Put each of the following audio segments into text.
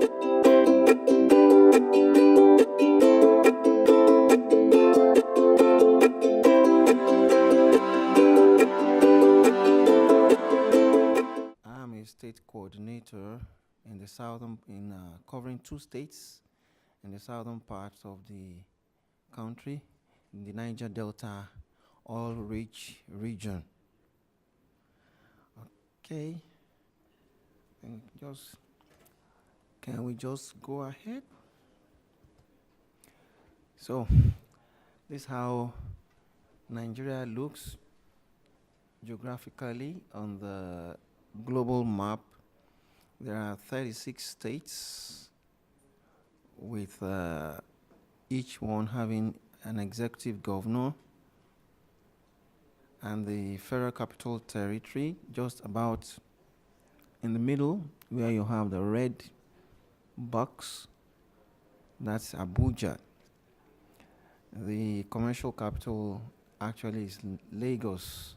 I'm a state coordinator in the southern, covering 2 states in the southern parts of the country, in the Niger Delta oil-rich region. Okay, and can we just go ahead? So, this is how Nigeria looks geographically on the global map. There are 36 states with each one having an executive governor, and the Federal Capital Territory just about in the middle where you have the red box, that's Abuja. The commercial capital actually is Lagos.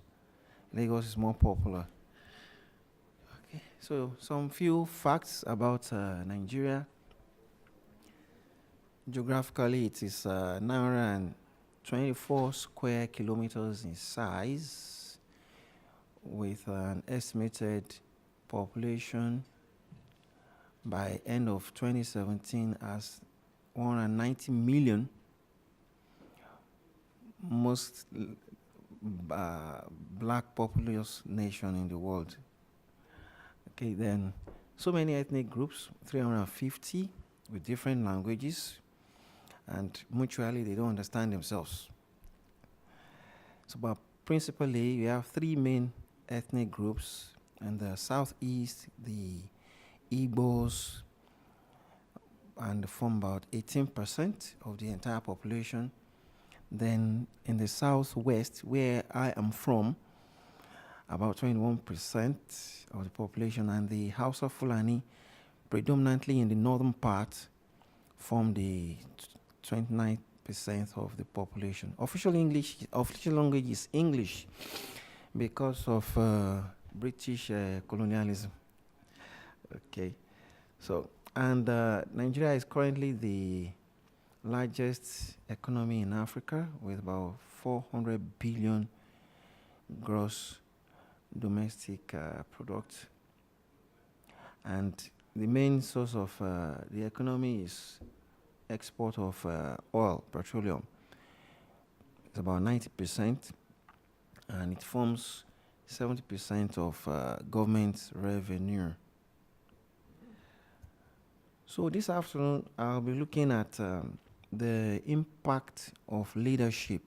Lagos is more popular. Okay, so some few facts about Nigeria. Geographically, it is 924 square kilometers in size, with an estimated population by end of 2017 as 190 million, most black populous nation in the world. Okay, then so many ethnic groups, 350 with different languages, and mutually they don't understand themselves. So, but principally, we have 3 main ethnic groups. In the southeast, the Igbos, and form about 18% of the entire population. Then in the southwest, where I am from, about 21% of the population, and the Hausa Fulani, predominantly in the northern part, form the 29% of the population. Official language is English because of British colonialism. Okay, so, and Nigeria is currently the largest economy in Africa with about 400 billion gross domestic product, and the main source of the economy is export of oil, petroleum. It's about 90%, and it forms 70% of government revenue. So this afternoon, I'll be looking at the impact of leadership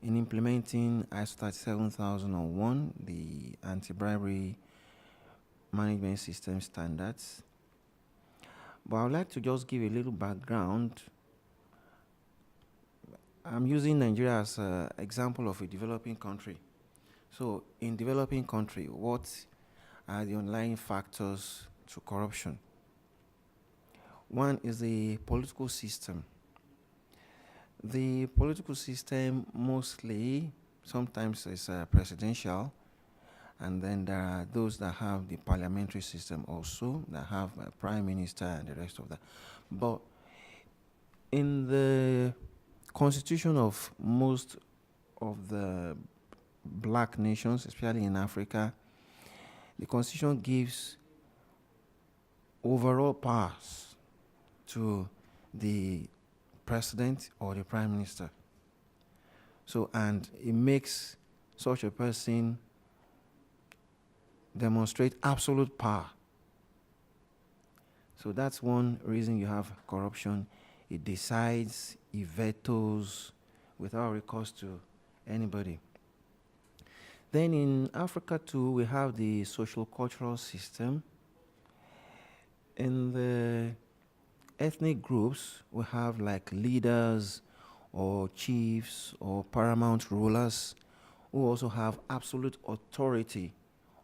in implementing ISO 37001, the anti-bribery management system standards. But I would like to just give a little background. I'm using Nigeria as an example of a developing country. So in developing country, what are the underlying factors to corruption? One is the political system. The political system mostly, sometimes is presidential, and then there are those that have the parliamentary system also, that have a prime minister and the rest of that. But in the constitution of most of the black nations, especially in Africa, the constitution gives overall powers to the president or the prime minister. So, and it makes such a person demonstrate absolute power. So that's one reason you have corruption. It decides, it vetoes without recourse to anybody. Then in Africa too, we have the social cultural system. In the ethnic groups, we have like leaders or chiefs or paramount rulers who also have absolute authority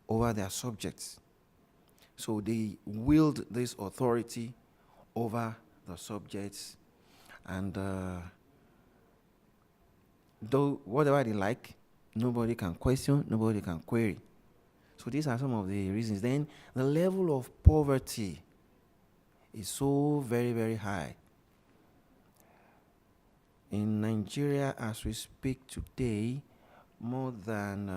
over their subjects. So they wield this authority over the subjects, and though whatever they like, nobody can question, nobody can query. So these are some of the reasons. Then the level of poverty is so very, very high. In Nigeria, as we speak today, more than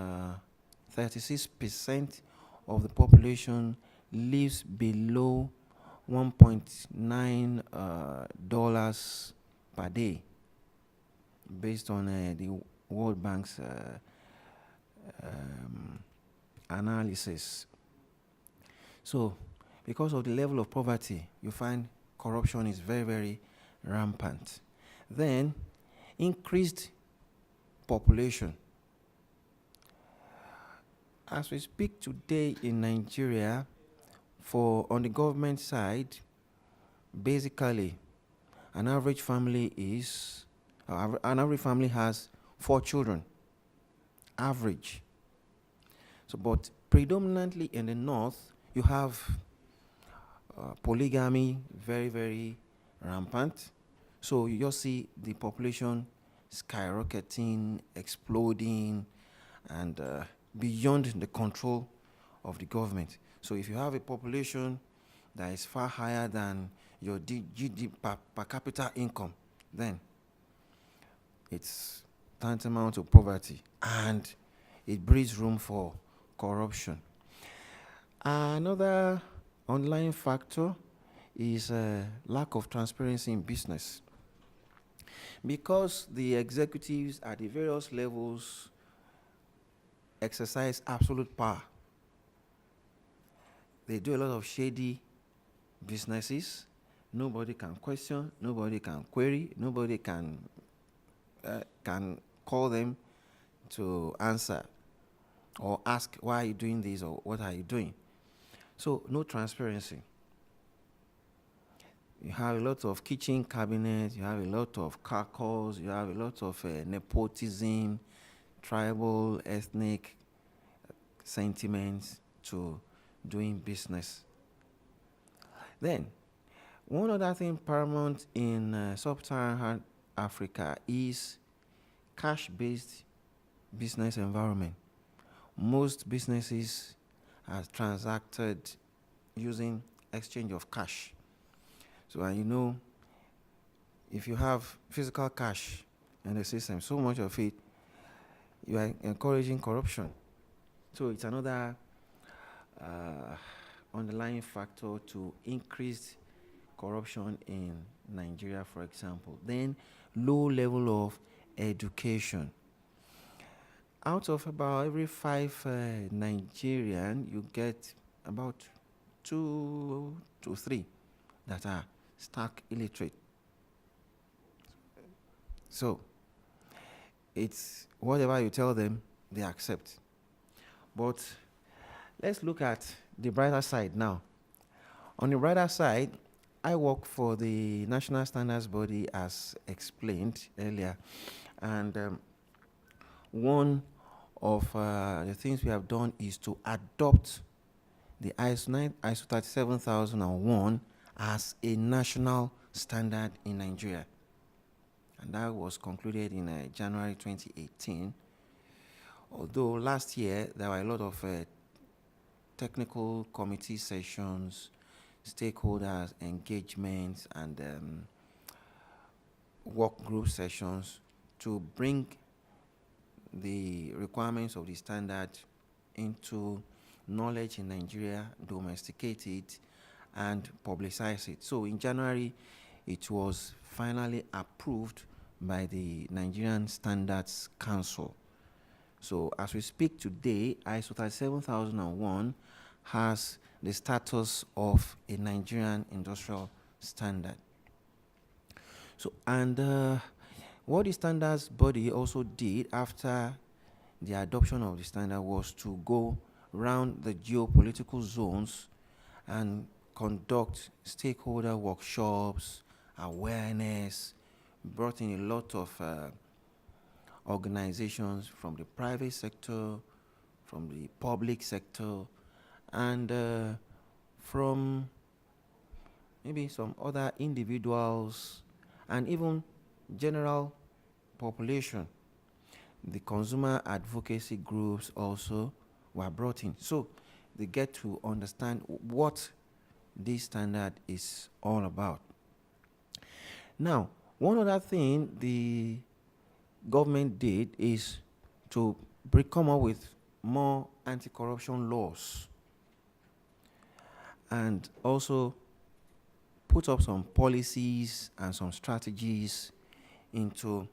36% of the population lives below $1.9 dollars per day, based on the World Bank's analysis. So, because of the level of poverty, you find corruption is very, very rampant. Then, increased population. As we speak today in Nigeria, on the government side, basically, an average family has 4 children, average. So, but predominantly in the north, you have polygamy very, very rampant. So you just see the population skyrocketing, exploding, and beyond the control of the government. So if you have a population that is far higher than your GDP per capita income, then it's tantamount to poverty, and it breeds room for corruption. Another underlying factor is lack of transparency in business. Because the executives at the various levels exercise absolute power, they do a lot of shady businesses. Nobody can question, nobody can query, nobody can call them to answer or ask, why are you doing this, or what are you doing? So no transparency. You have a lot of kitchen cabinets, you have a lot of carcos, you have a lot of nepotism, tribal, ethnic sentiments to doing business. Then, one other thing paramount in sub-Saharan Africa is cash-based business environment. Most businesses are transacted using exchange of cash. So, and you know, if you have physical cash in the system, so much of it, you are encouraging corruption. So it's another underlying factor to increase corruption in Nigeria, for example. Then low level of education. Out of about every 5 Nigerian, you get about 2 to 3 that are stark illiterate. So it's whatever you tell them, they accept. But let's look at the brighter side now. On the brighter side, I work for the National Standards Body, as explained earlier, and one of the things we have done is to adopt the ISO 37001 as a national standard in Nigeria. And that was concluded in January 2018. Although last year there were a lot of technical committee sessions, stakeholders engagements, and work group sessions to bring the requirements of the standard into knowledge in Nigeria, domesticate it, and publicize it. So in January, it was finally approved by the Nigerian Standards Council. So as we speak today, ISO 37001 has the status of a Nigerian industrial standard. So, and what the standards body also did after the adoption of the standard was to go round the geopolitical zones and conduct stakeholder workshops, awareness, brought in a lot of organizations from the private sector, from the public sector, and from maybe some other individuals, and even general population. The consumer advocacy groups also were brought in. So they get to understand what this standard is all about. Now, one other thing the government did is to come up with more anti-corruption laws and also put up some policies and some strategies into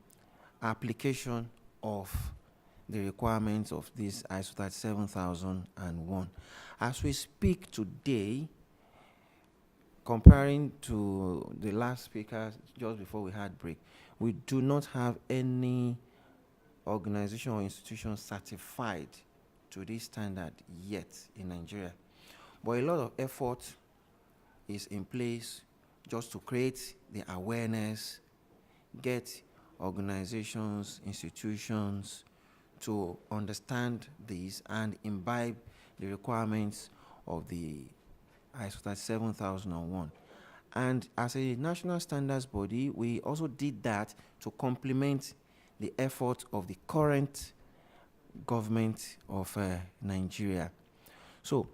application of the requirements of this ISO 37001. As we speak today, comparing to the last speaker just before we had break, we do not have any organization or institution certified to this standard yet in Nigeria. But a lot of effort is in place just to create the awareness, get organizations, institutions to understand this and imbibe the requirements of the ISO 37001. And as a national standards body, we also did that to complement the effort of the current government of Nigeria. So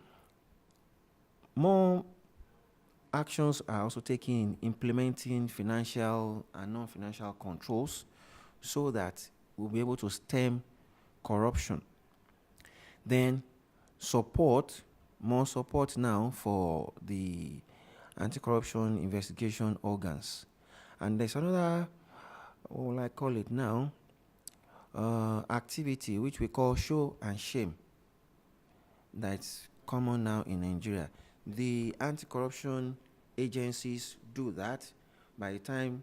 more actions are also taken in implementing financial and non-financial controls so that we'll be able to stem corruption. Then more support now for the anti-corruption investigation organs. And there's another, what will I call it now, activity which we call show and shame that's common now in Nigeria. The anti-corruption agencies do that. By the time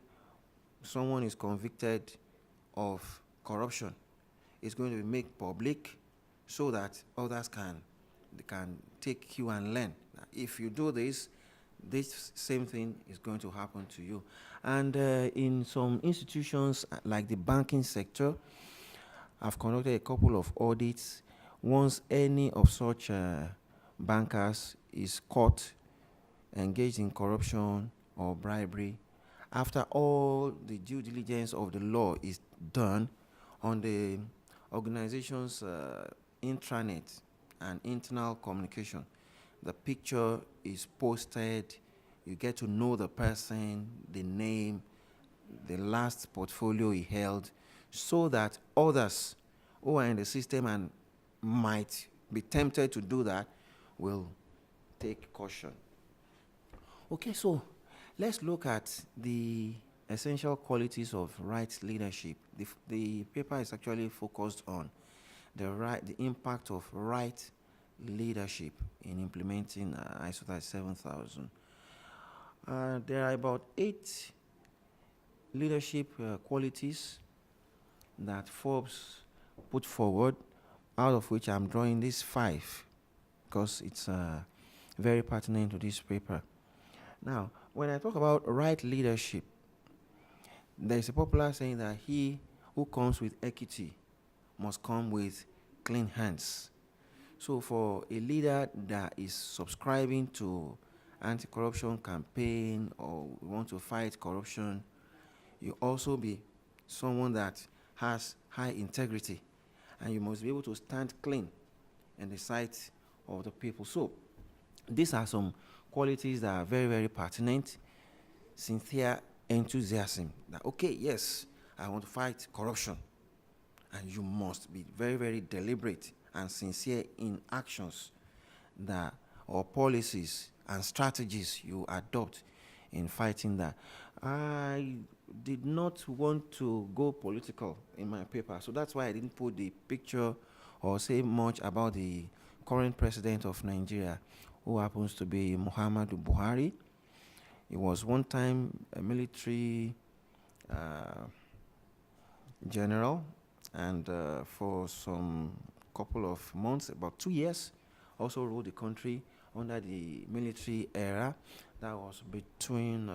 someone is convicted of corruption, it's going to be made public so that others can take cue and learn. If you do this, this same thing is going to happen to you. And in some institutions like the banking sector, I've conducted a couple of audits. Once any of such bankers is caught engaged in corruption or bribery, after all the due diligence of the law is done on the organization's intranet and internal communication, the picture is posted, you get to know the person, the name, the last portfolio he held, so that others who are in the system and might be tempted to do that will take caution. Okay, so let's look at the essential qualities of right leadership. The paper is actually focused on the impact of right leadership in implementing ISO 37000. There are about 8 leadership qualities that Forbes put forward, out of which I'm drawing these 5 because it's very pertinent to this paper. Now, when I talk about right leadership, there's a popular saying that he who comes with equity must come with clean hands. So for a leader that is subscribing to anti-corruption campaign or want to fight corruption, you also be someone that has high integrity, and you must be able to stand clean in the sight of the people. So these are some qualities that are very, very pertinent. Sincere enthusiasm that, okay, yes, I want to fight corruption. And you must be very, very deliberate and sincere in actions that or policies and strategies you adopt in fighting that. I did not want to go political in my paper, so that's why I didn't put the picture or say much about the current president of Nigeria, who happens to be Muhammadu Buhari. He was one time a military general, and for some couple of months, about 2 years, also ruled the country under the military era. That was between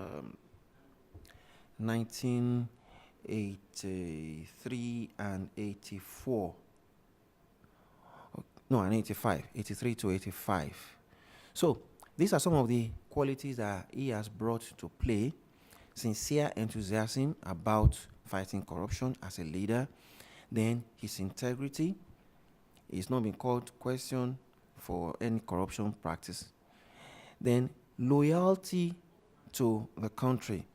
1983 and 84. No, and 85, 83 to 85. So these are some of the qualities that he has brought to play. Sincere enthusiasm about fighting corruption as a leader. Then his integrity. He's not been called to question for any corruption practice. Then loyalty to the country.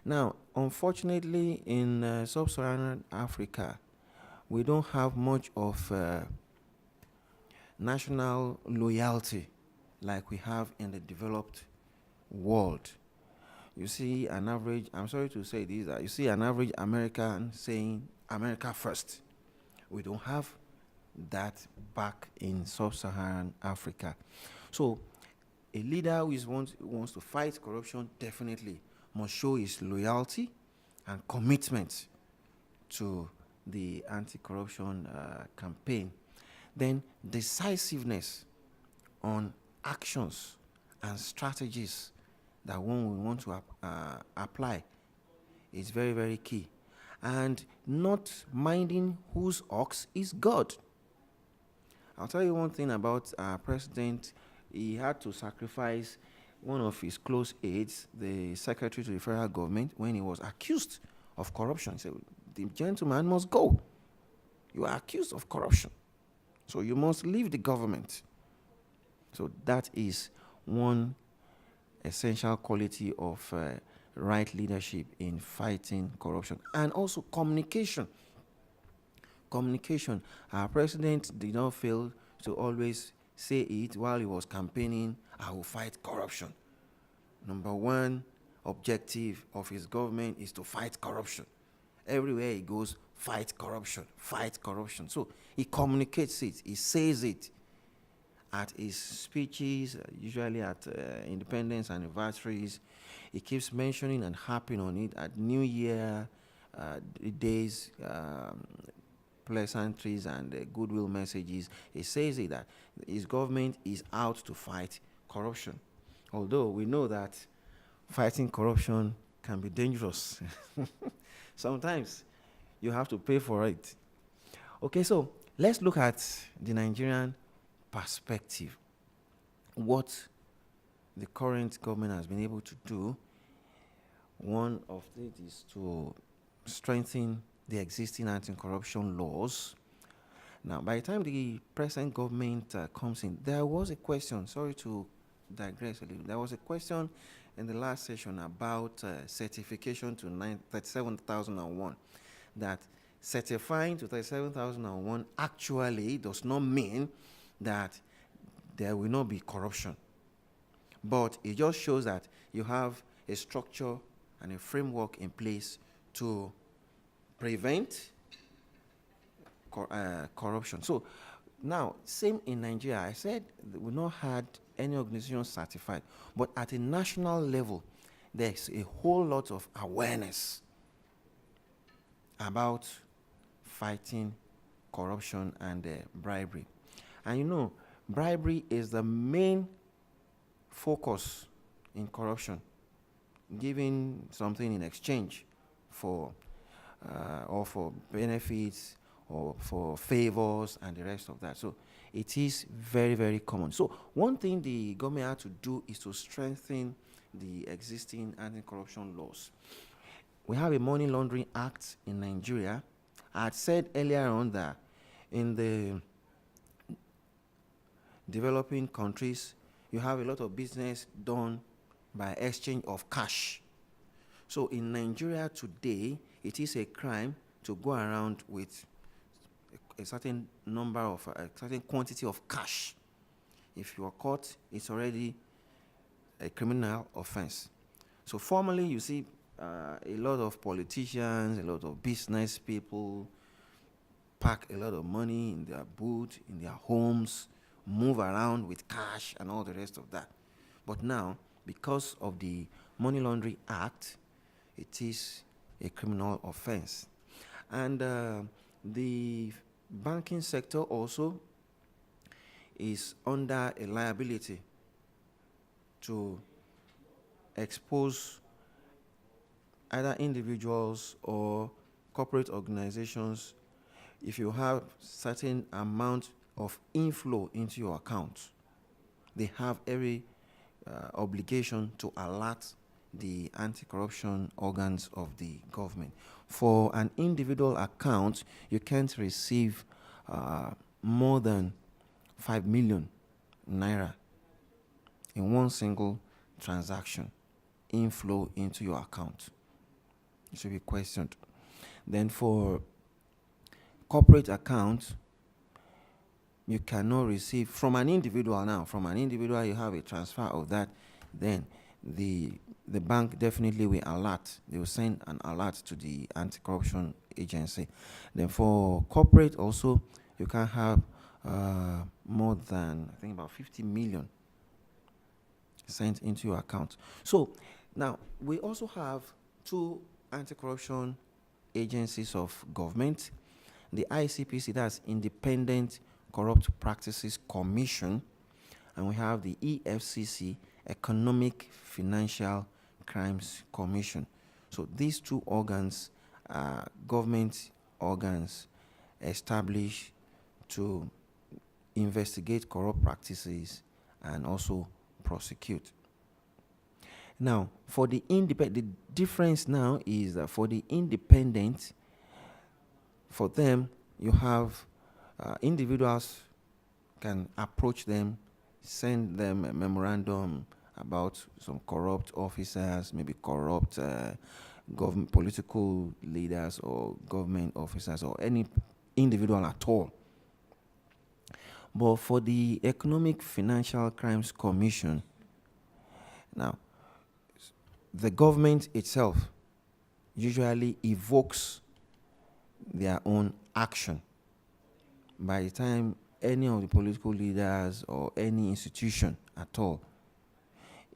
Now, unfortunately, in sub-Saharan Africa, we don't have much of national loyalty like we have in the developed world. You see an average, I'm sorry to say this, that you see an average American saying, America first. We don't have that back in sub-Saharan Africa. So a leader who wants to fight corruption definitely must show his loyalty and commitment to the anti-corruption campaign. Then decisiveness on actions and strategies that one will want to apply is very, very key. And not minding whose ox is God. I'll tell you one thing about our president. He had to sacrifice one of his close aides, the secretary to the federal government, when he was accused of corruption. He said, the gentleman must go. You are accused of corruption, so you must leave the government. So that is one essential quality of right leadership in fighting corruption. And also communication. Communication. Our president did not fail to always say it while he was campaigning, I will fight corruption. Number one objective of his government is to fight corruption. Everywhere he goes, fight corruption, fight corruption. So he communicates it, he says it at his speeches, usually at independence anniversaries. He keeps mentioning and harping on it at New Year days, pleasantries and goodwill messages. He says it that his government is out to fight corruption. Although we know that fighting corruption can be dangerous. Sometimes you have to pay for it. Okay, so let's look at the Nigerian perspective. What the current government has been able to do. One of it is to strengthen the existing anti-corruption laws. Now, by the time the present government comes in, there was a question, sorry to digress a little, there was a question in the last session about certification to 37,001, that certifying to 37,001 actually does not mean that there will not be corruption. But it just shows that you have a structure and a framework in place to prevent corruption. So now, same in Nigeria. I said we've not had any organization certified, but at a national level, there's a whole lot of awareness about fighting corruption and bribery. And you know, bribery is the main focus in corruption, giving something in exchange for or for benefits or for favors and the rest of that. So it is very, very common. So one thing the government had to do is to strengthen the existing anti-corruption laws. We have a Money Laundering Act in Nigeria. I had said earlier on that in the developing countries, you have a lot of business done by exchange of cash. So in Nigeria today, it is a crime to go around with a certain number of, a certain quantity of cash. If you are caught, it's already a criminal offense. So formally, you see a lot of politicians, a lot of business people pack a lot of money in their boot, in their homes, move around with cash and all the rest of that. But now, because of the Money Laundering Act, it is a criminal offense. And the banking sector also is under a liability to expose either individuals or corporate organizations if you have certain amount of inflow into your account. They have every obligation to alert the anti-corruption organs of the government. For an individual account, you can't receive more than 5 million naira in one single transaction inflow into your account. It should be questioned. Then for corporate account, you cannot receive from an individual now. From an individual, you have a transfer of that, then the bank definitely will alert. They will send an alert to the anti-corruption agency. Then for corporate also, you can have more than, I think, about 50 million sent into your account. So now we also have two anti-corruption agencies of government. The ICPC, that's Independent Corrupt Practices Commission, and we have the EFCC, Economic Financial Crimes Commission. So these two organs are government organs established to investigate corrupt practices and also prosecute. Now, for the independent, the difference now is that for the independent, for them, you have individuals can approach them, send them a memorandum about some corrupt officers, maybe corrupt government, political leaders or government officers or any individual at all. But for the Economic Financial Crimes Commission, now, the government itself usually evokes their own action. By the time any of the political leaders or any institution at all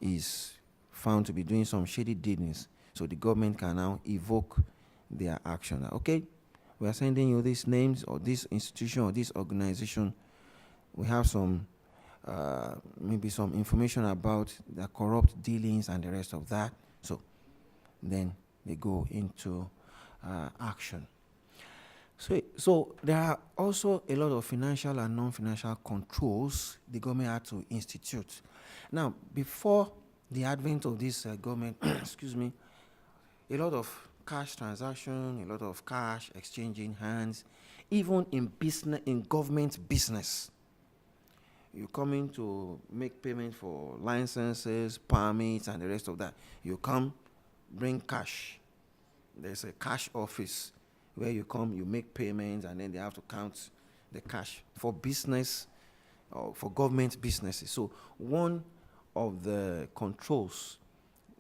is found to be doing some shady dealings, so the government can now evoke their action. Okay, we are sending you these names or this institution or this organization. We have some maybe some information about the corrupt dealings and the rest of that. So then they go into action. So there are also a lot of financial and non-financial controls the government had to institute. Now, before the advent of this government, excuse me, a lot of cash transaction, a lot of cash exchanging hands, even in business, in government business. You come in to make payment for licenses, permits, and the rest of that. You come, bring cash. There's a cash office where you come, you make payments, and then they have to count the cash for business or for government businesses. So one of the controls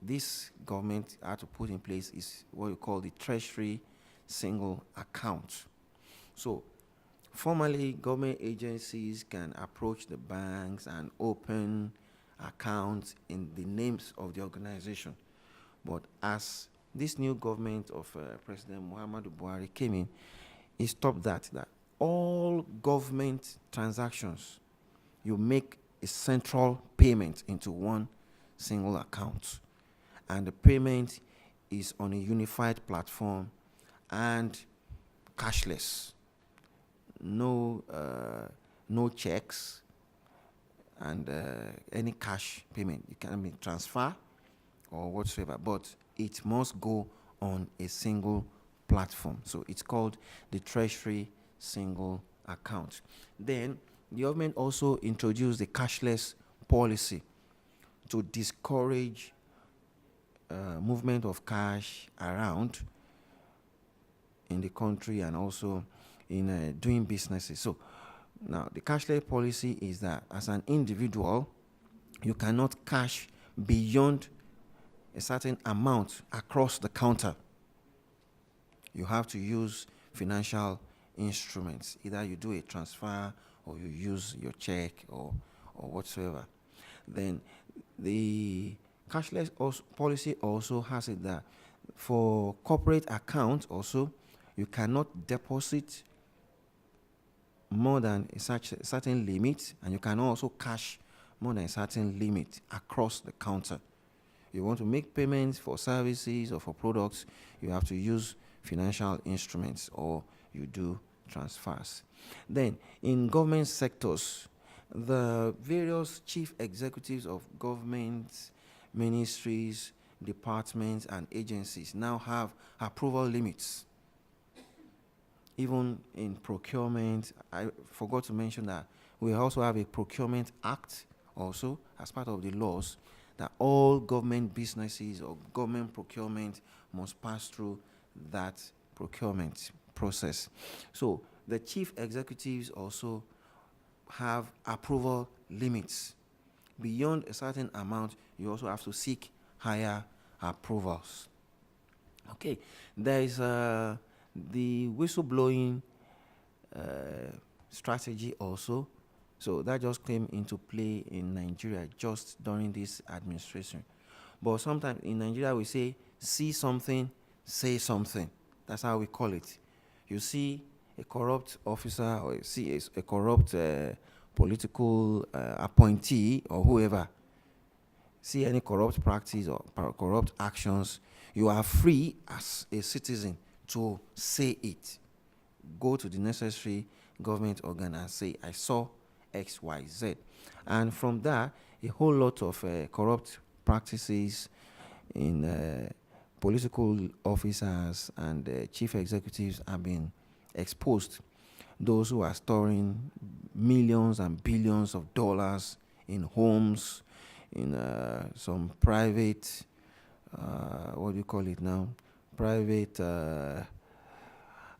this government had to put in place is what you call the Treasury single account. So formally, government agencies can approach the banks and open accounts in the names of the organization. But as this new government of President Muhammadu Buhari came in, he stopped that all government transactions, you make a central payment into one single account. And the payment is on a unified platform and cashless. No checks and any cash payment. It can be transfer or whatsoever, but it must go on a single platform. So it's called the Treasury Single Account. Then the government also introduced the Cashless Policy to discourage movement of cash around in the country and also in doing businesses. So now the cashless policy is that as an individual, you cannot cash beyond a certain amount across the counter. You have to use financial instruments. Either you do a transfer or you use your check or whatsoever. Then the cashless policy also has it that for corporate accounts also, you cannot deposit more than a certain limit, and you can also cash more than a certain limit across the counter. You want to make payments for services or for products, you have to use financial instruments or you do transfers. Then in government sectors, the various chief executives of governments, ministries, departments, and agencies now have approval limits. Even in procurement, I forgot to mention that we also have a Procurement Act also as part of the laws that all government businesses or government procurement must pass through that procurement process. So the chief executives also have approval limits. Beyond a certain amount, you also have to seek higher approvals. Okay, there is the whistleblowing strategy also. So that just came into play in Nigeria just during this administration. But sometimes in Nigeria we say, see something, say something. That's how we call it. You see a corrupt officer or you see a corrupt political appointee or whoever, see any corrupt practice or corrupt actions, you are free as a citizen to say it. Go to the necessary government organ and say, I saw X, Y, Z. And from that, a whole lot of corrupt practices in political officers and chief executives have been exposed. Those who are storing millions and billions of dollars in homes, in some private, what do you call it now? Private,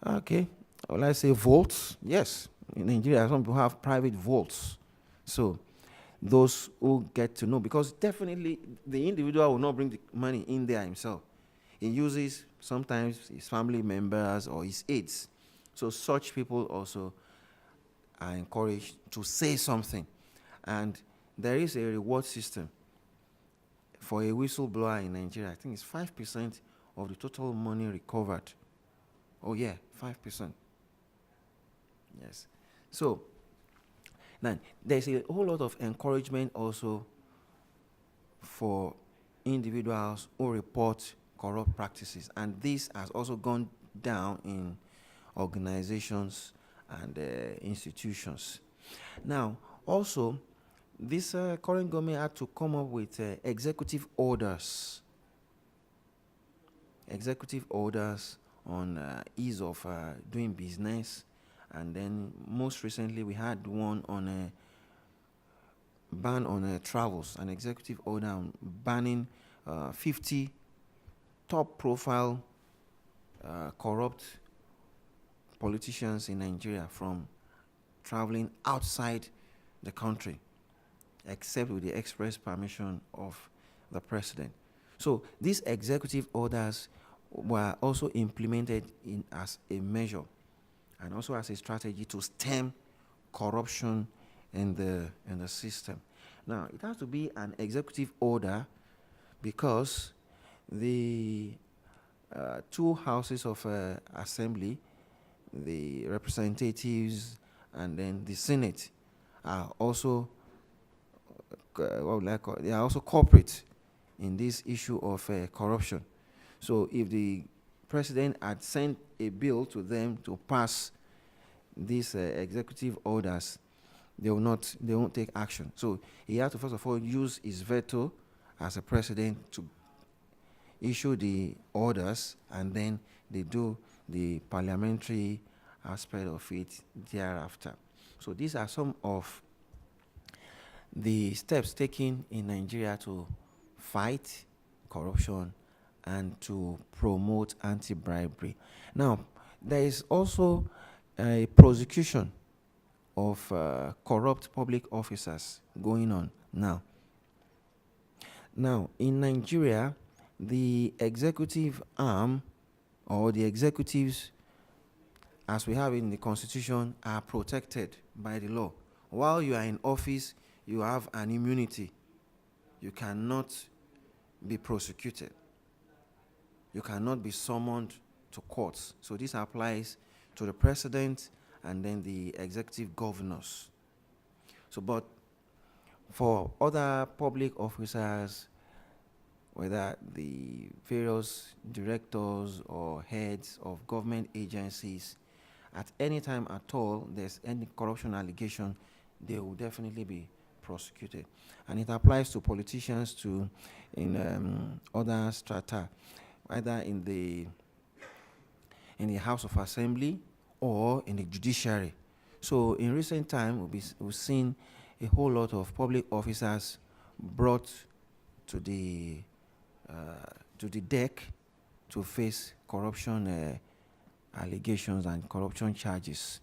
okay, well, I say vaults. Yes, in Nigeria, some people have private vaults. So those who get to know, because definitely the individual will not bring the money in there himself. He uses sometimes his family members or his aides. So such people also are encouraged to say something. And there is a reward system for a whistleblower in Nigeria. I think it's 5% of the total money recovered. Oh yeah, 5%. Yes. So now there's a whole lot of encouragement also for individuals who report corrupt practices, and this has also gone down in organizations and institutions. Now, also, this current government had to come up with executive orders on ease of doing business, and then most recently we had one on a ban on travels, an executive order on banning 50 top-profile corrupt politicians in Nigeria from traveling outside the country, except with the express permission of the president. So these executive orders were also implemented as a measure and also as a strategy to stem corruption in the system. Now, it has to be an executive order because the two houses of assembly, the representatives and then the Senate, are also they are also corporate in this issue of corruption. So if the president had sent a bill to them to pass these executive orders, they won't take action. So he had to first of all use his veto as a president to issue the orders, and then they do the parliamentary aspect of it thereafter. So these are some of the steps taken in Nigeria to fight corruption and to promote anti-bribery. Now, there is also a prosecution of corrupt public officers going on now. Now, in Nigeria, the executive arm or the executives, as we have in the Constitution, are protected by the law. While you are in office, you have an immunity. You cannot be prosecuted. You cannot be summoned to courts. So this applies to the president and then the executive governors. So, but for other public officers, whether the various directors or heads of government agencies, at any time at all there's any corruption allegation, they will definitely be prosecuted. And it applies to politicians too in other strata, either in the House of Assembly or in the judiciary. So in recent time, we've seen a whole lot of public officers brought to the deck to face corruption allegations and corruption charges.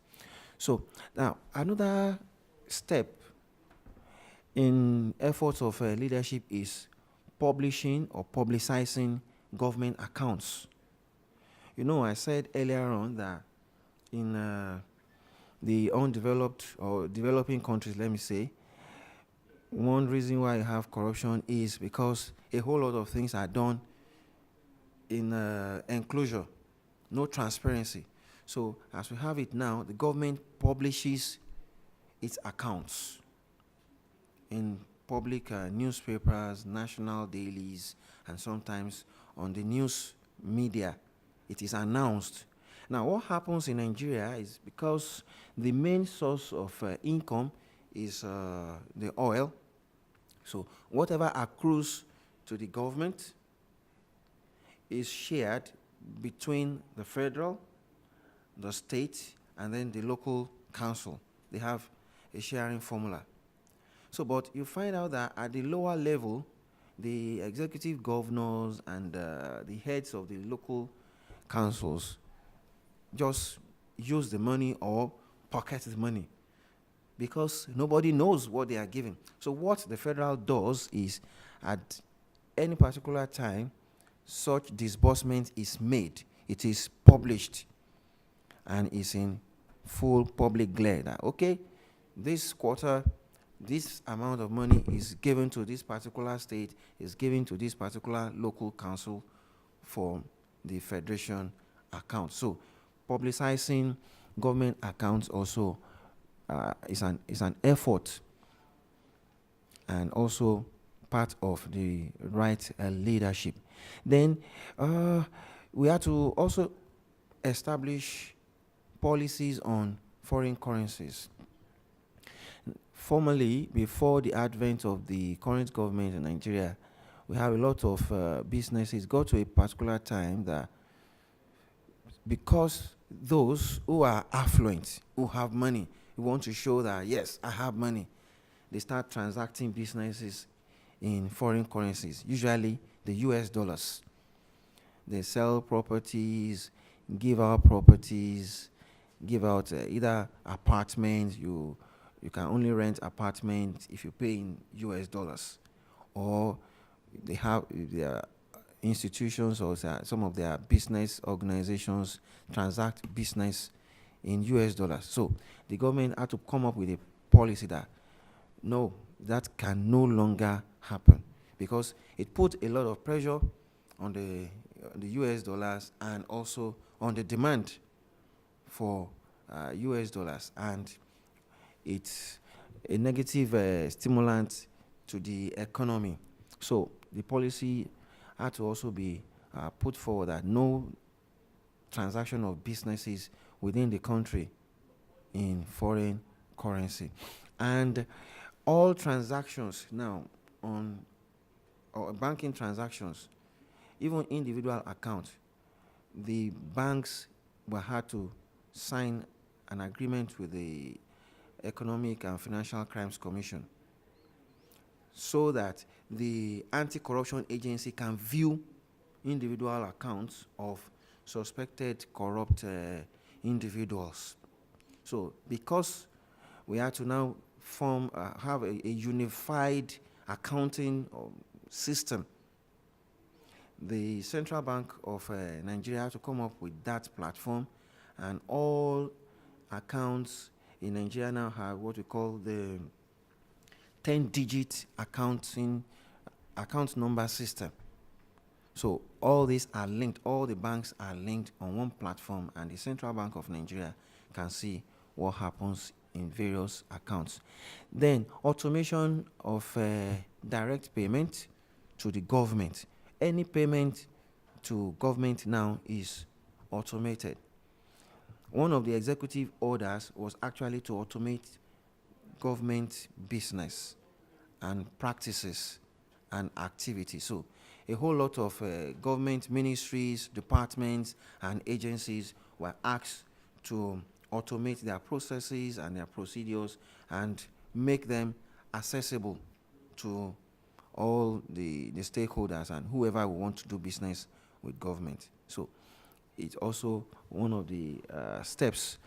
So now another step in efforts of leadership is publishing or publicizing government accounts. You know, I said earlier on that in the undeveloped or developing countries, let me say, one reason why you have corruption is because a whole lot of things are done in enclosure, no transparency. So as we have it now, the government publishes its accounts in public newspapers, national dailies, and sometimes on the news media. It is announced. Now, what happens in Nigeria is because the main source of income is the oil. So whatever accrues to the government is shared between the federal, the state, and then the local council. They have a sharing formula. So, but you find out that at the lower level, the executive governors and the heads of the local councils just use the money or pocket the money because nobody knows what they are giving. So what the federal does is at any particular time, such disbursement is made. It is published and is in full public glare that, okay, this quarter, this amount of money is given to this particular state, is given to this particular local council for the federation account. So publicizing government accounts also is an effort and also part of the right leadership. Then we have to also establish policies on foreign currencies. Formerly, before the advent of the current government in Nigeria, we have a lot of businesses got to a particular time that because those who are affluent, who have money, who want to show that, yes, I have money, they start transacting businesses in foreign currencies, usually the US dollars. They sell properties, give out properties, give out either apartments. You can only rent apartments if you pay in US dollars, or they have their institutions or some of their business organizations transact business in US dollars. So the government had to come up with a policy that no, that can no longer happen because it put a lot of pressure on the US dollars and also on the demand for US dollars, and it's a negative stimulant to the economy. So the policy had to also be put forward that no transaction of businesses within the country in foreign currency. And all transactions now on banking transactions, even individual accounts, the banks will have to sign an agreement with the Economic and Financial Crimes Commission so that the anti-corruption agency can view individual accounts of suspected corrupt individuals. So because we have to now have a unified accounting system, the Central Bank of Nigeria had to come up with that platform, and all accounts in Nigeria now have what we call the 10-digit account number system. So all these are linked, all the banks are linked on one platform, and the Central Bank of Nigeria can see what happens in various accounts. Then automation of direct payment to the government. Any payment to government now is automated. One of the executive orders was actually to automate government business and practices and activities. So a whole lot of government ministries, departments, and agencies were asked to automate their processes and their procedures and make them accessible to all the stakeholders and whoever will want to do business with government. So it's also one of the steps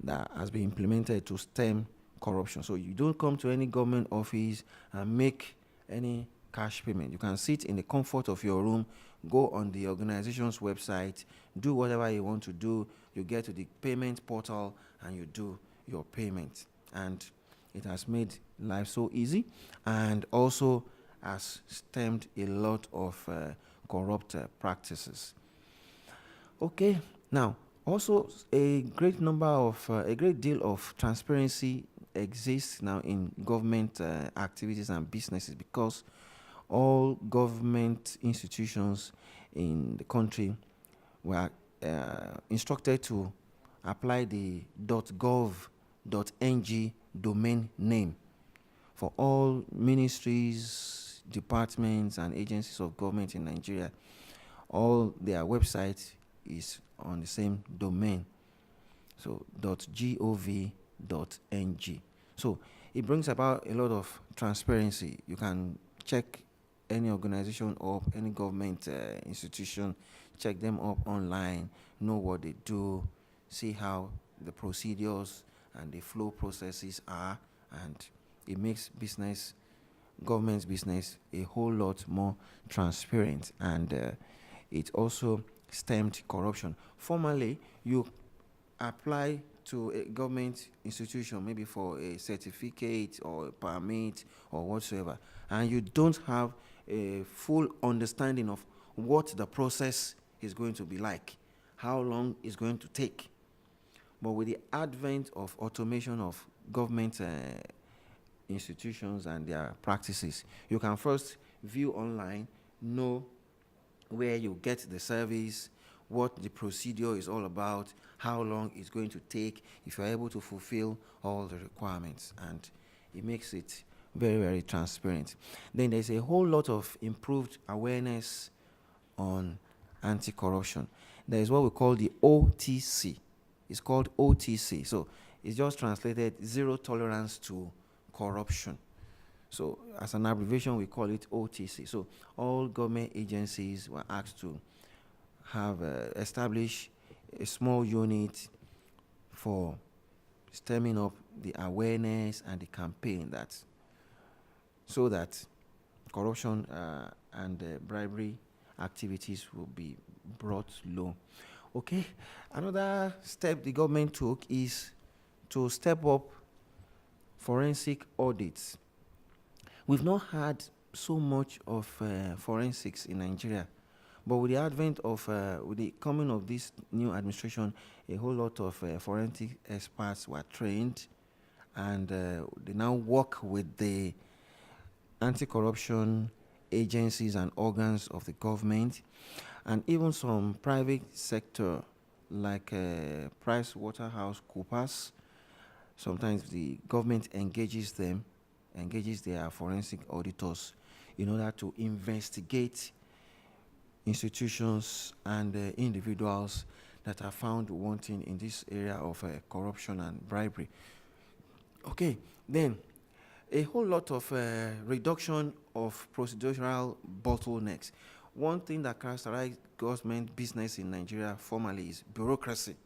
that has been implemented to stem corruption. So you don't come to any government office and make any cash payment. You can sit in the comfort of your room, go on the organization's website, do whatever you want to do. You get to the payment portal and you do your payment. And it has made life so easy and also has stemmed a lot of corrupt practices. Okay, now also a great deal of transparency exists now in government activities and businesses, because all government institutions in the country were instructed to apply the .gov.ng domain name for all ministries, departments, and agencies of government in Nigeria. All their websites is on the same domain, so .gov.ng. So it brings about a lot of transparency. You can check any organization up, any government institution, check them up online, know what they do, see how the procedures and the flow processes are, and it makes government's business a whole lot more transparent, and it also stemmed corruption. Formerly, you apply to a government institution, maybe for a certificate or a permit or whatsoever, and you don't have a full understanding of what the process is going to be like, how long it's going to take. But with the advent of automation of government institutions and their practices, you can first view online, know where you get the service, what the procedure is all about, how long it's going to take, if you're able to fulfill all the requirements, and it makes it very, very transparent. Then there's a whole lot of improved awareness on anti-corruption. There is what we call the OTC. It's called OTC. So it's just translated zero tolerance to corruption. So as an abbreviation, we call it OTC. So all government agencies were asked to have established a small unit for stemming up the awareness and the campaign so that corruption and bribery activities will be brought low. Okay, another step the government took is to step up forensic audits. We've not had so much of forensics in Nigeria, but with the advent of, with the coming of this new administration, a whole lot of forensic experts were trained, and they now work with the anti-corruption agencies and organs of the government, and even some private sector like PricewaterhouseCoopers. Sometimes the government engages their forensic auditors in order to investigate institutions and individuals that are found wanting in this area of corruption and bribery. Okay, then a whole lot of reduction of procedural bottlenecks. One thing that characterized government business in Nigeria formerly is bureaucracy.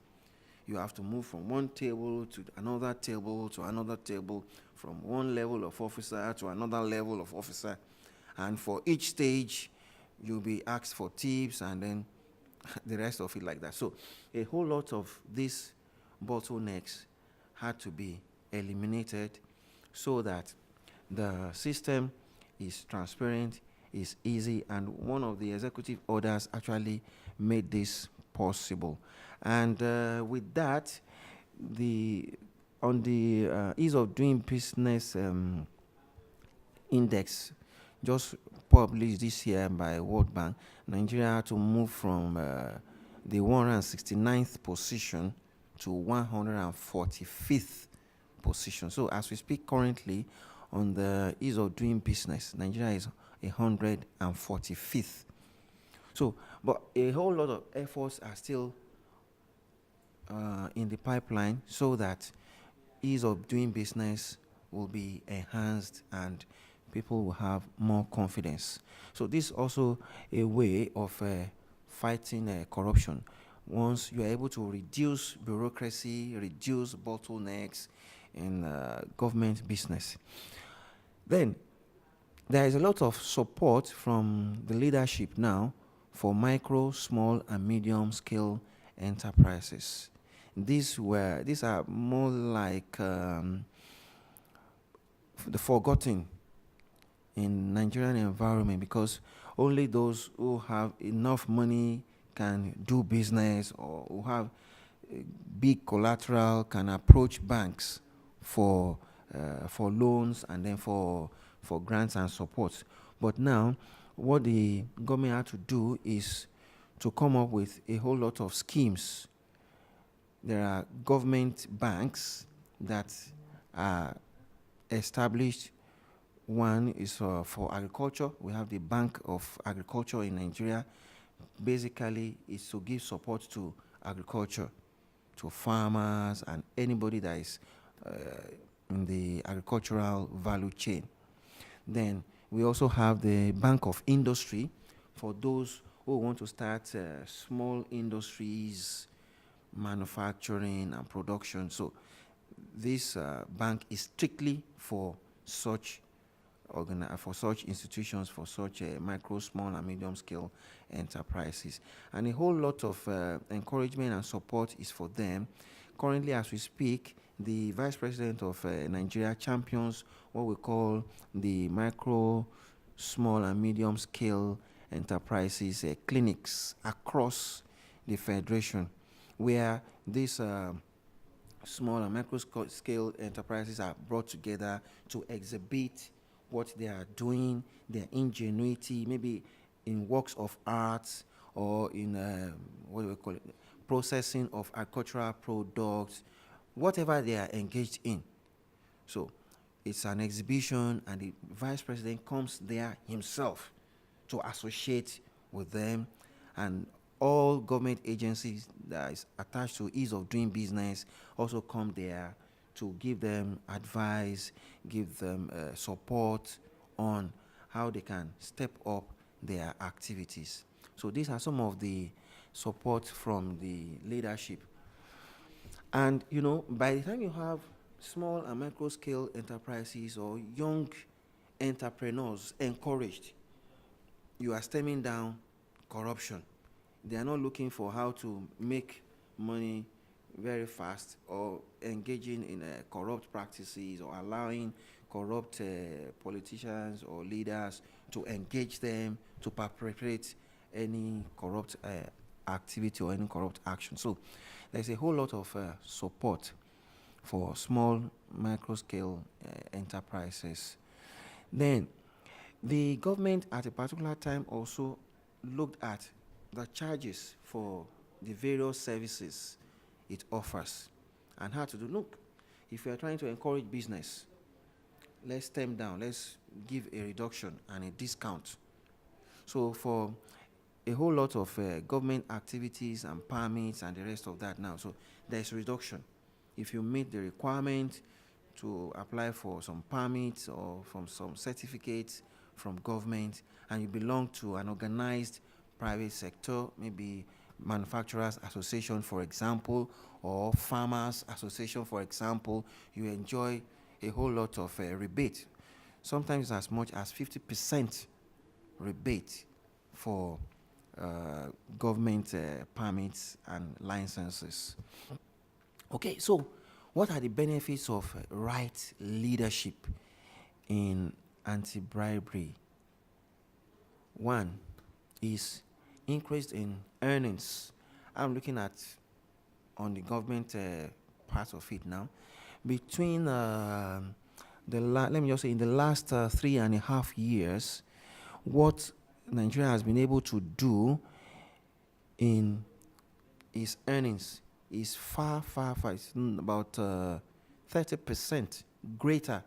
You have to move from one table to another table to another table, from one level of officer to another level of officer. And for each stage, you'll be asked for tips and then the rest of it like that. So a whole lot of these bottlenecks had to be eliminated so that the system is transparent, is easy, and one of the executive orders actually made this possible. And with that, on the ease of doing business index just published this year by World Bank, Nigeria had to move from the 169th position to 145th position. So as we speak currently, on the ease of doing business, Nigeria is 145th. So, but a whole lot of efforts are still in the pipeline so that ease of doing business will be enhanced and people will have more confidence. So this is also a way of fighting corruption. Once you are able to reduce bureaucracy, reduce bottlenecks in government business, then there is a lot of support from the leadership now for micro, small, and medium scale enterprises. These are more like the forgotten in Nigerian environment, because only those who have enough money can do business, or who have big collateral can approach banks for loans and then for grants and support. But now, what the government had to do is to come up with a whole lot of schemes. There are government banks that are established. One is for agriculture. We have the Bank of Agriculture in Nigeria. Basically, it's to give support to agriculture, to farmers and anybody that is in the agricultural value chain. Then we also have the Bank of Industry for those who want to start small industries, manufacturing and production. So this bank is strictly for such institutions, for such micro, small, and medium-scale enterprises. And a whole lot of encouragement and support is for them. Currently, as we speak, the Vice President of Nigeria champions what we call the micro, small, and medium-scale enterprises clinics across the Federation, where these small and micro-scale enterprises are brought together to exhibit what they are doing, their ingenuity, maybe in works of art or in what do we call it, processing of agricultural products, whatever they are engaged in. So it's an exhibition, and the Vice President comes there himself to associate with them, and all government agencies that is attached to ease of doing business also come there to give them advice, give them support on how they can step up their activities. So these are some of the support from the leadership. And you know, by the time you have small and micro scale enterprises or young entrepreneurs encouraged, you are stemming down corruption. They are not looking for how to make money very fast or engaging in corrupt practices or allowing corrupt politicians or leaders to engage them to perpetrate any corrupt activity or any corrupt action. So there's a whole lot of support for small micro-scale enterprises. Then the government at a particular time also looked at the charges for the various services it offers and how to do. Look, if you are trying to encourage business, let's stem down, let's give a reduction and a discount. So for a whole lot of government activities and permits and the rest of that now, so there's reduction. If you meet the requirement to apply for some permits or from some certificates from government, and you belong to an organized private sector, maybe manufacturers association, for example, or farmers association, for example, you enjoy a whole lot of rebate, sometimes as much as 50% rebate for government permits and licenses. Okay, so what are the benefits of right leadership in anti-bribery? One is increase in earnings. I'm looking at on the government part of it now. Between let me just say in the last 3.5 years, what Nigeria has been able to do in its earnings is far, it's about 30% greater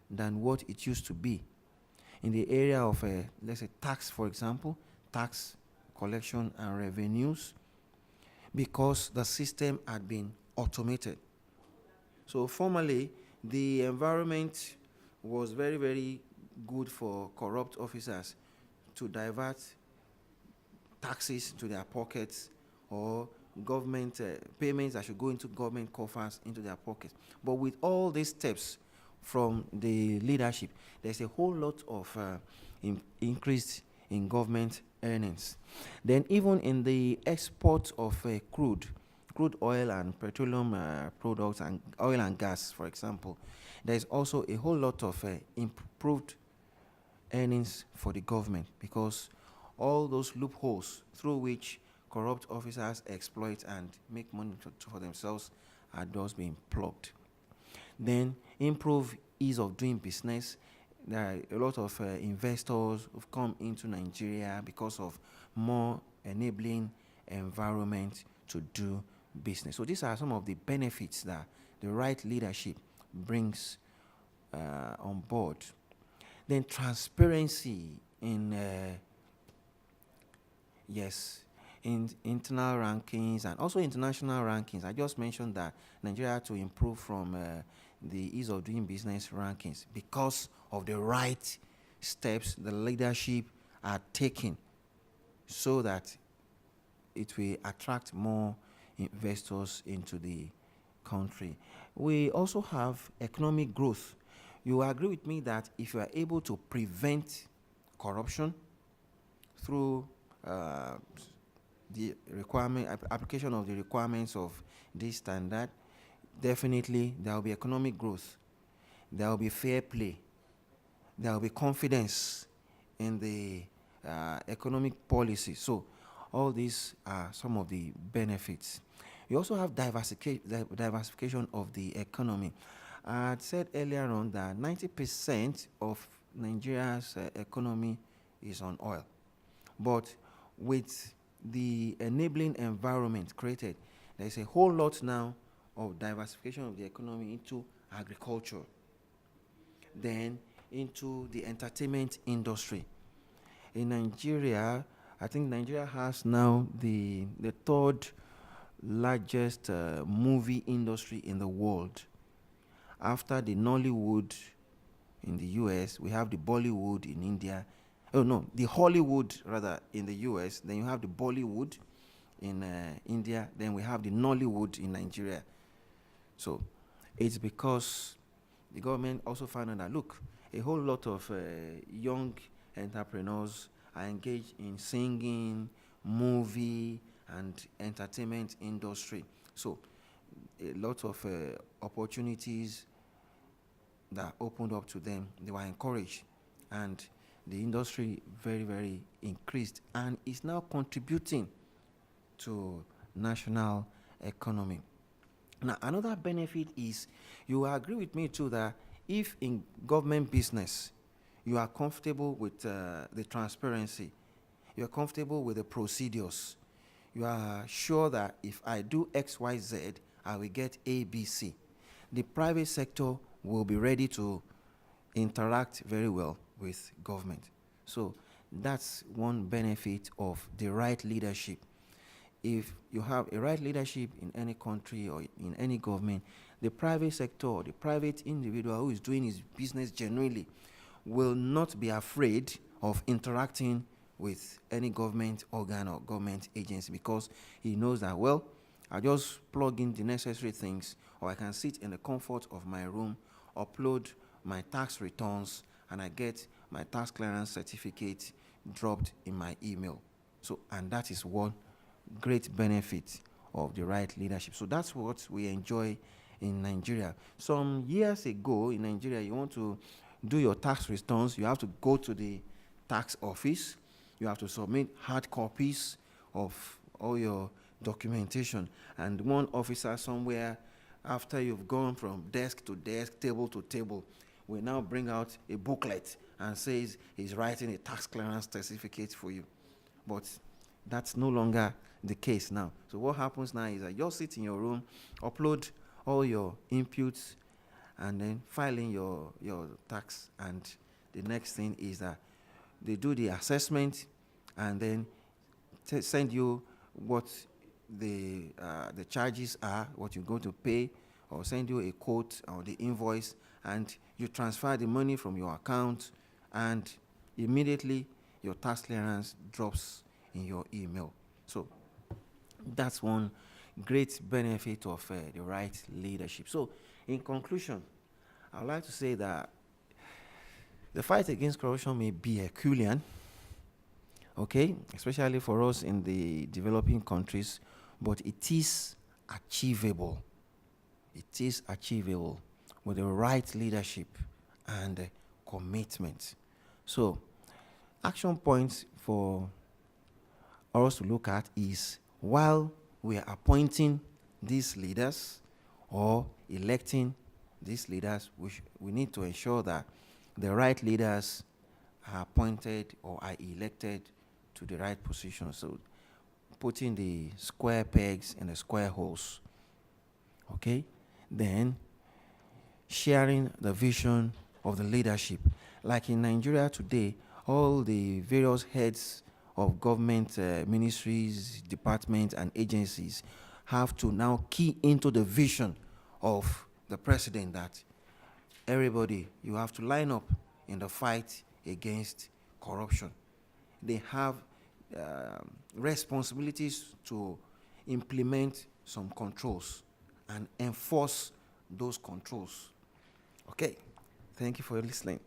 than what it used to be. In the area of, let's say, tax, for example, tax collection and revenues, because the system had been automated. So formerly, the environment was very, very good for corrupt officers to divert taxes to their pockets, or government payments that should go into government coffers into their pockets. But with all these steps from the leadership, there's a whole lot of increase in government earnings. Then even in the export of crude oil and petroleum products and oil and gas, for example, there's also a whole lot of improved earnings for the government, because all those loopholes through which corrupt officers exploit and make money for themselves are thus being plugged. Then improve ease of doing business. There are a lot of investors who've come into Nigeria because of more enabling environment to do business. So these are some of the benefits that the right leadership brings on board. Then transparency in in internal rankings and also international rankings. I just mentioned that Nigeria had to improve from the ease of doing business rankings because of the right steps the leadership are taking, so that it will attract more investors into the country. We also have economic growth. You agree with me that if you are able to prevent corruption through the application of the requirements of this standard, definitely there will be economic growth, there will be fair play, there will be confidence in the economic policy. So all these are some of the benefits. You also have diversification of the economy. I had said earlier on that 90% of Nigeria's economy is on oil. But with the enabling environment created, there's a whole lot now of diversification of the economy into agriculture, then into the entertainment industry. In Nigeria, I think Nigeria has now the third largest movie industry in the world. After the Nollywood in the US, we have the Bollywood in India. Oh no, the Hollywood rather in the US, then you have the Bollywood in India, then we have the Nollywood in Nigeria. So it's because the government also found out that, look, a whole lot of young entrepreneurs are engaged in singing, movie, and entertainment industry. So a lot of opportunities that opened up to them, they were encouraged, and the industry very, very increased and is now contributing to national economy. Now, another benefit is, you agree with me too that if in government business you are comfortable with the transparency, you are comfortable with the procedures, you are sure that if I do X, Y, Z, I will get A, B, C, the private sector will be ready to interact very well with government. So that's one benefit of the right leadership. If you have a right leadership in any country or in any government, the private sector or the private individual who is doing his business genuinely will not be afraid of interacting with any government organ or government agency, because he knows that, well, I just plug in the necessary things, or I can sit in the comfort of my room, upload my tax returns, and I get my tax clearance certificate dropped in my email. So, and that is one great benefit of the right leadership. So that's what we enjoy in Nigeria. Some years ago in Nigeria, you want to do your tax returns, you have to go to the tax office, you have to submit hard copies of all your documentation, and one officer somewhere, after you've gone from desk to desk, table to table, will now bring out a booklet and says he's writing a tax clearance certificate for you. But that's no longer the case now. So what happens now is that you sit in your room, upload all your inputs, and then file in your tax. And the next thing is that they do the assessment and then send you what the charges are, what you're going to pay, or send you a quote or the invoice, and you transfer the money from your account, and immediately your tax clearance drops in your email. So that's one great benefit of the right leadership. So in conclusion, I'd like to say that the fight against corruption may be Herculean, okay, especially for us in the developing countries, but it is achievable. It is achievable with the right leadership and commitment. So, action points for us to look at is, while we are appointing these leaders or electing these leaders, we need to ensure that the right leaders are appointed or are elected to the right position. So putting the square pegs in the square holes. Okay? Then sharing the vision of the leadership. Like in Nigeria today, all the various heads of government ministries, departments, and agencies have to now key into the vision of the president, that everybody, you have to line up in the fight against corruption. They have responsibilities to implement some controls and enforce those controls. Okay, thank you for listening.